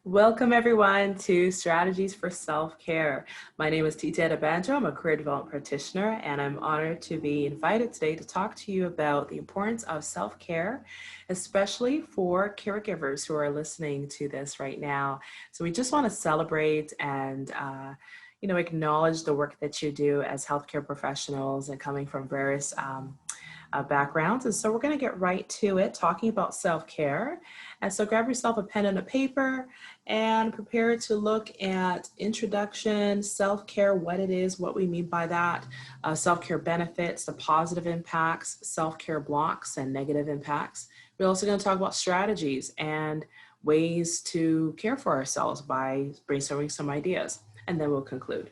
Welcome everyone to Strategies for Self-Care. My name is Titi Adebanjo. I'm a career development practitioner, and I'm honored to be invited today to talk to you about the importance of self-care, especially for caregivers who are listening to this right now. So we just want to celebrate and acknowledge the work that you do as healthcare professionals and coming from various backgrounds. And so we're going to get right to it, talking about self-care. And so grab yourself a pen and a paper and prepare to look at introduction, self-care, what it is, what we mean by that, self-care benefits, the positive impacts, self-care blocks, and negative impacts. We're also going to talk about strategies and ways to care for ourselves by brainstorming some ideas, and then we'll conclude.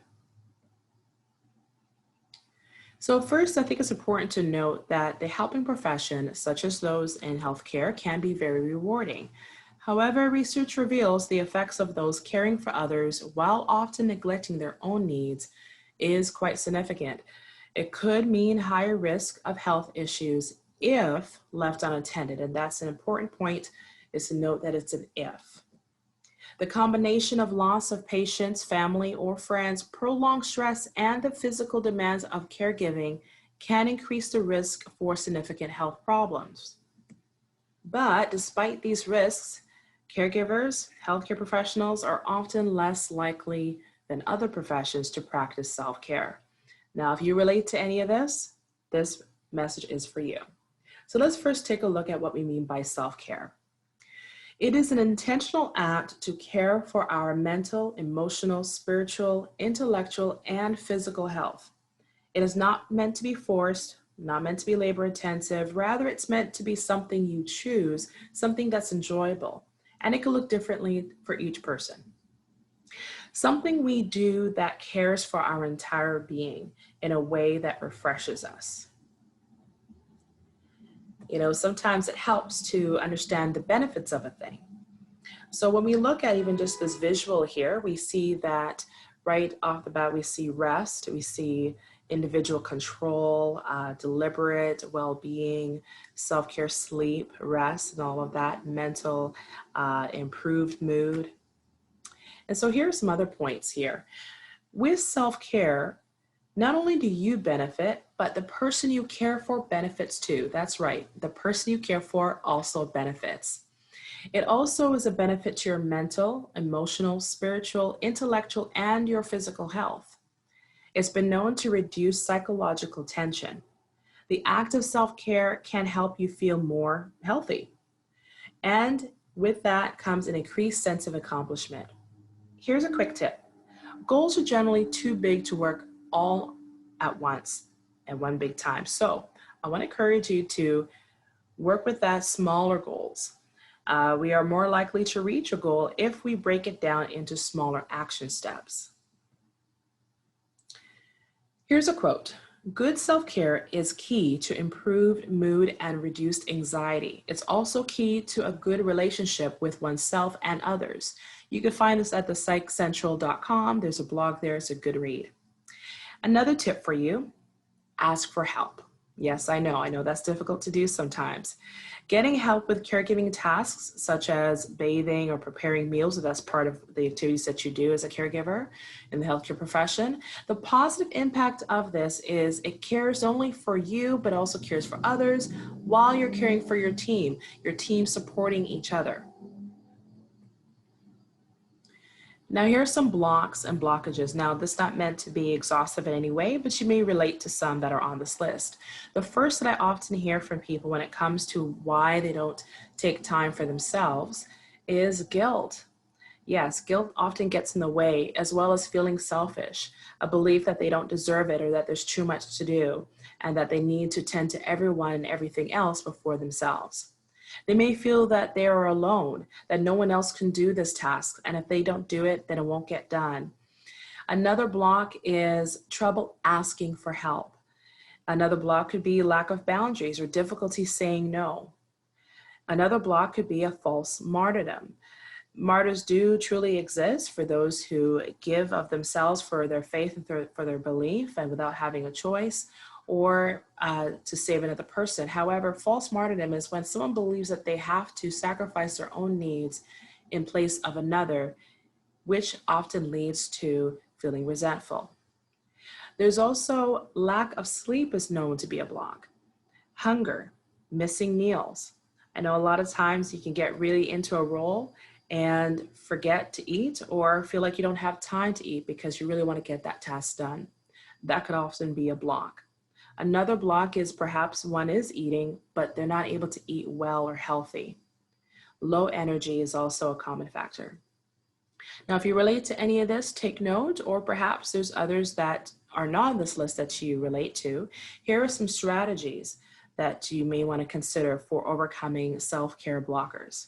So first, I think it's important to note that the helping profession, such as those in healthcare, can be very rewarding. However, research reveals the effects of those caring for others while often neglecting their own needs is quite significant. It could mean higher risk of health issues if left unattended, and that's an important point, is to note that it's an if. The combination of loss of patients, family, or friends, prolonged stress, and the physical demands of caregiving can increase the risk for significant health problems. But despite these risks, caregivers, healthcare professionals are often less likely than other professions to practice self-care. Now, if you relate to any of this message is for you. So let's first take a look at what we mean by self-care. It is an intentional act to care for our mental, emotional, spiritual, intellectual, and physical health. It is not meant to be forced, not meant to be labor intensive. Rather, it's meant to be something you choose, something that's enjoyable, and it can look differently for each person. Something we do that cares for our entire being in a way that refreshes us. Sometimes it helps to understand the benefits of a thing. So when we look at even just this visual here, we see that right off the bat, we see rest, we see individual control, deliberate well-being, self-care, sleep, rest, and all of that, mental, improved mood. And so here are some other points here. With self-care, not only do you benefit, but the person you care for benefits too. That's right. The person you care for also benefits. It also is a benefit to your mental, emotional, spiritual, intellectual, and your physical health. It's been known to reduce psychological tension. The act of self-care can help you feel more healthy. And with that comes an increased sense of accomplishment. Here's a quick tip. Goals are generally too big to work all at once at one big time. So I want to encourage you to work with that smaller goals. We are more likely to reach a goal if we break it down into smaller action steps. Here's a quote. Good self-care is key to improved mood and reduced anxiety. It's also key to a good relationship with oneself and others. You can find this at thepsychcentral.com. There's a blog there. It's a good read. Another tip for you, ask for help. Yes, I know that's difficult to do sometimes. Getting help with caregiving tasks such as bathing or preparing meals, if that's part of the activities that you do as a caregiver in the healthcare profession. The positive impact of this is it cares only for you, but also cares for others while you're caring for your team supporting each other. Now here are some blocks and blockages. Now this is not meant to be exhaustive in any way, but you may relate to some that are on this list. The first that I often hear from people when it comes to why they don't take time for themselves is guilt. Yes, guilt often gets in the way, as well as feeling selfish, a belief that they don't deserve it or that there's too much to do and that they need to tend to everyone and everything else before themselves. They may feel that they are alone, that no one else can do this task, and if they don't do it, then it won't get done. Another block is trouble asking for help. Another block could be lack of boundaries or difficulty saying no. Another block could be a false martyrdom. Martyrs do truly exist for those who give of themselves for their faith and for their belief and without having a choice, or to save another person. However, false martyrdom is when someone believes that they have to sacrifice their own needs in place of another, which often leads to feeling resentful. There's also lack of sleep is known to be a block. Hunger, missing meals. I know a lot of times you can get really into a role and forget to eat or feel like you don't have time to eat because you really want to get that task done. That could often be a block. Another block is perhaps one is eating, but they're not able to eat well or healthy. Low energy is also a common factor. Now, if you relate to any of this, take note, or perhaps there's others that are not on this list that you relate to. Here are some strategies that you may want to consider for overcoming self-care blockers.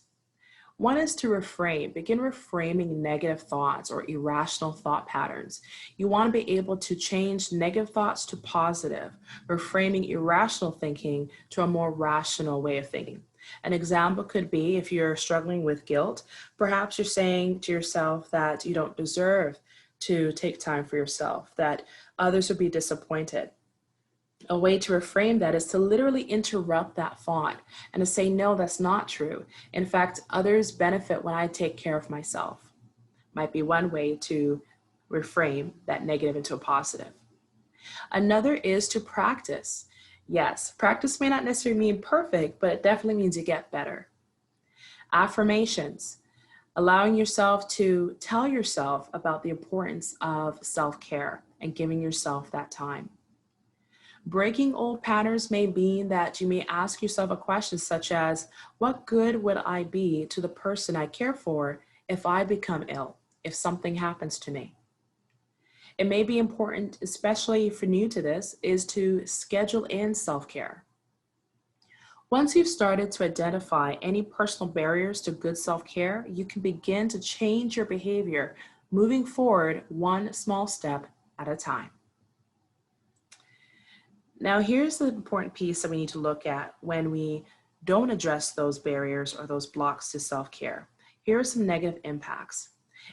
One is to reframe. Begin reframing negative thoughts or irrational thought patterns. You want to be able to change negative thoughts to positive, reframing irrational thinking to a more rational way of thinking. An example could be if you're struggling with guilt, perhaps you're saying to yourself that you don't deserve to take time for yourself, that others would be disappointed. A way to reframe that is to literally interrupt that thought and to say, no, that's not true. In fact, others benefit when I take care of myself. Might be one way to reframe that negative into a positive. Another is to practice. Yes, practice may not necessarily mean perfect, but it definitely means you get better. Affirmations, allowing yourself to tell yourself about the importance of self-care and giving yourself that time. Breaking old patterns may mean that you may ask yourself a question such as, what good would I be to the person I care for if I become ill, if something happens to me? It may be important, especially if you're new to this, is to schedule in self-care. Once you've started to identify any personal barriers to good self-care, you can begin to change your behavior, moving forward one small step at a time. Now, here's the important piece that we need to look at when we don't address those barriers or those blocks to self-care. Here are some negative impacts.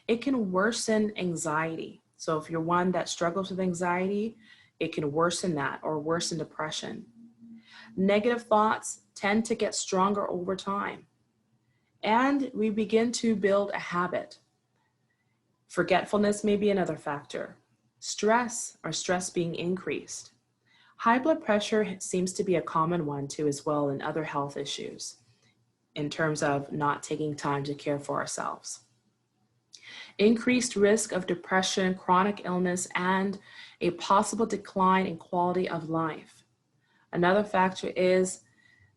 It can worsen anxiety. So if you're one that struggles with anxiety, it can worsen that or worsen depression. Negative thoughts tend to get stronger over time. And we begin to build a habit. Forgetfulness may be another factor. Stress being increased. High blood pressure seems to be a common one too as well in other health issues in terms of not taking time to care for ourselves. Increased risk of depression, chronic illness, and a possible decline in quality of life. Another factor is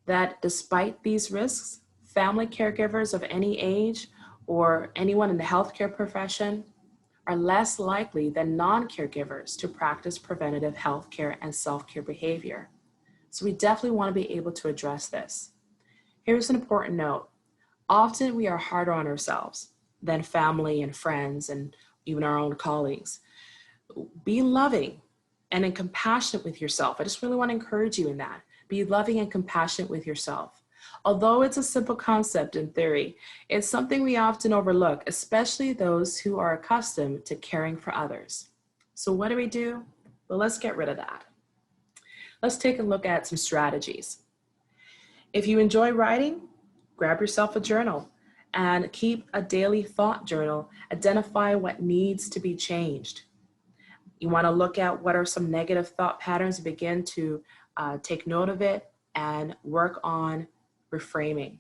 that despite these risks, family caregivers of any age or anyone in the healthcare profession are less likely than non-caregivers to practice preventative healthcare and self-care behavior. So we definitely want to be able to address this. Here's an important note. Often we are harder on ourselves than family and friends and even our own colleagues. Be loving and compassionate with yourself. I just really want to encourage you in that. Be loving and compassionate with yourself. Although it's a simple concept in theory, it's something we often overlook, especially those who are accustomed to caring for others. So what do? Well, let's get rid of that. Let's take a look at some strategies. If you enjoy writing, grab yourself a journal and keep a daily thought journal. Identify what needs to be changed. You want to look at what are some negative thought patterns, begin to take note of it and work on reframing.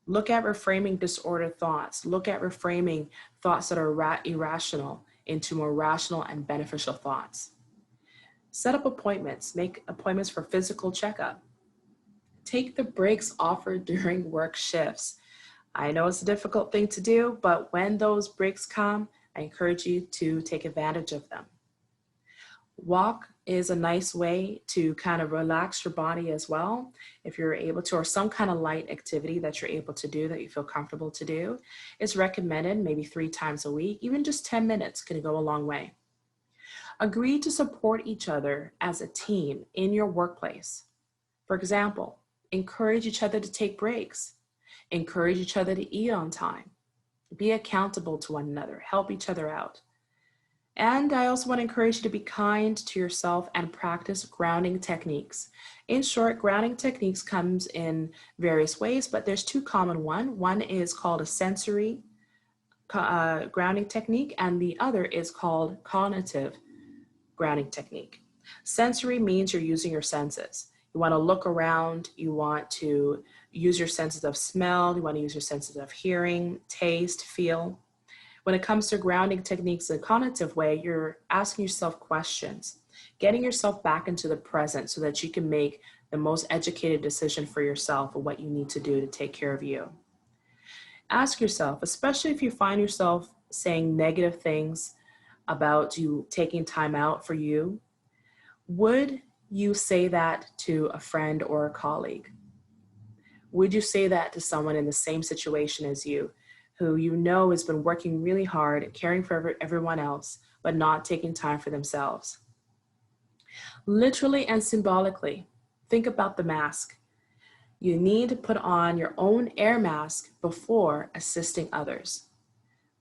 Look at reframing disordered thoughts. Look at reframing thoughts that are irrational into more rational and beneficial thoughts. Set up appointments. Make appointments for physical checkup. Take the breaks offered during work shifts. I know it's a difficult thing to do, but when those breaks come, I encourage you to take advantage of them. Walk is a nice way to kind of relax your body as well, if you're able to, or some kind of light activity that you're able to do that you feel comfortable to do. It's recommended maybe 3 times a week. Even just 10 minutes can go a long way. Agree to support each other as a team in your workplace. For example, encourage each other to take breaks. Encourage each other to eat on time. Be accountable to one another. Help each other out. And I also want to encourage you to be kind to yourself and practice grounding techniques. In short, grounding techniques comes in various ways, but there's two common ones. One is called a sensory grounding technique, and the other is called cognitive grounding technique. Sensory means you're using your senses. You want to look around, you want to use your senses of smell, you want to use your senses of hearing, taste, feel. When it comes to grounding techniques in a cognitive way, you're asking yourself questions, getting yourself back into the present so that you can make the most educated decision for yourself of what you need to do to take care of you. Ask yourself, especially if you find yourself saying negative things about you taking time out for you, would you say that to a friend or a colleague? Would you say that to someone in the same situation as you, who you know has been working really hard, caring for everyone else, but not taking time for themselves? Literally and symbolically, think about the mask. You need to put on your own air mask before assisting others.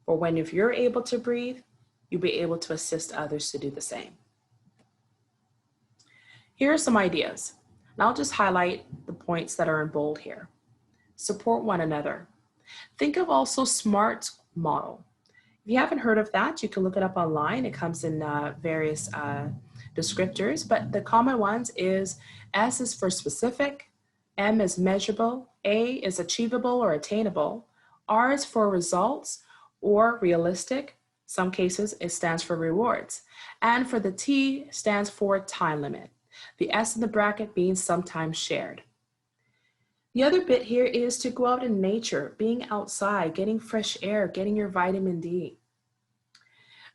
For when if you're able to breathe, you'll be able to assist others to do the same. Here are some ideas, and I'll just highlight the points that are in bold here. Support one another. Think of also SMART model. If you haven't heard of that, you can look it up online. It comes in various descriptors, but the common ones is S is for specific, M is measurable, A is achievable or attainable, R is for results or realistic. Some cases it stands for rewards. And for the T stands for time limit. The S in the bracket means sometimes shared. The other bit here is to go out in nature, being outside, getting fresh air, getting your vitamin D.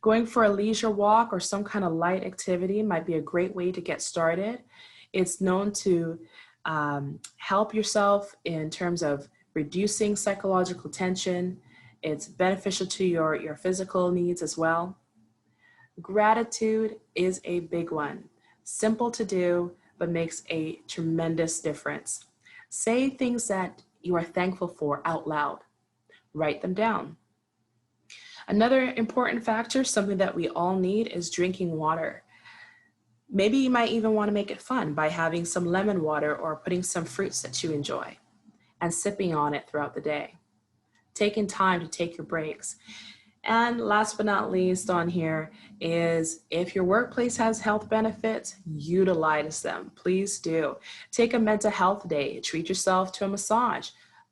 Going for a leisure walk or some kind of light activity might be a great way to get started. It's known to help yourself in terms of reducing psychological tension. It's beneficial to your physical needs as well. Gratitude is a big one. Simple to do, but makes a tremendous difference. Say things that you are thankful for out loud. Write them down. Another important factor, something that we all need, is drinking water. Maybe you might even want to make it fun by having some lemon water or putting some fruits that you enjoy and sipping on it throughout the day. Taking time to take your breaks. And last but not least on here is if your workplace has health benefits, utilize them. Please do. Take a mental health day, treat yourself to a massage,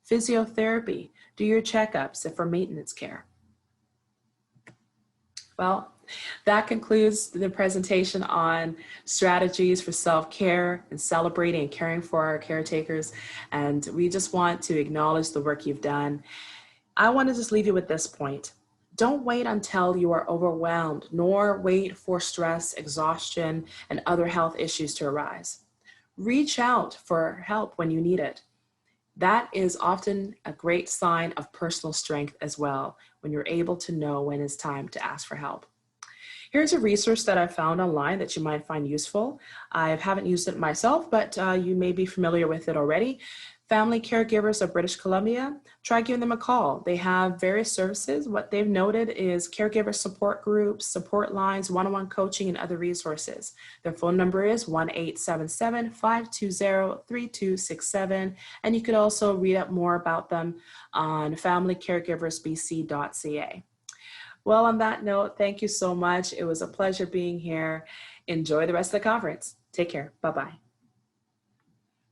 physiotherapy, do your checkups for maintenance care. Well, that concludes the presentation on strategies for self-care and celebrating and caring for our caretakers. And we just want to acknowledge the work you've done. I want to just leave you with this point. Don't wait until you are overwhelmed, nor wait for stress, exhaustion, and other health issues to arise. Reach out for help when you need it. That is often a great sign of personal strength as well, when you're able to know when it's time to ask for help. Here's a resource that I found online that you might find useful. I haven't used it myself, but you may be familiar with it already. Family Caregivers of British Columbia, try giving them a call. They have various services. What they've noted is caregiver support groups, support lines, one-on-one coaching, and other resources. Their phone number is 1-877-520-3267, and you could also read up more about them on familycaregiversbc.ca. Well, on that note, thank you so much. It was a pleasure being here. Enjoy the rest of the conference. Take care. Bye-bye.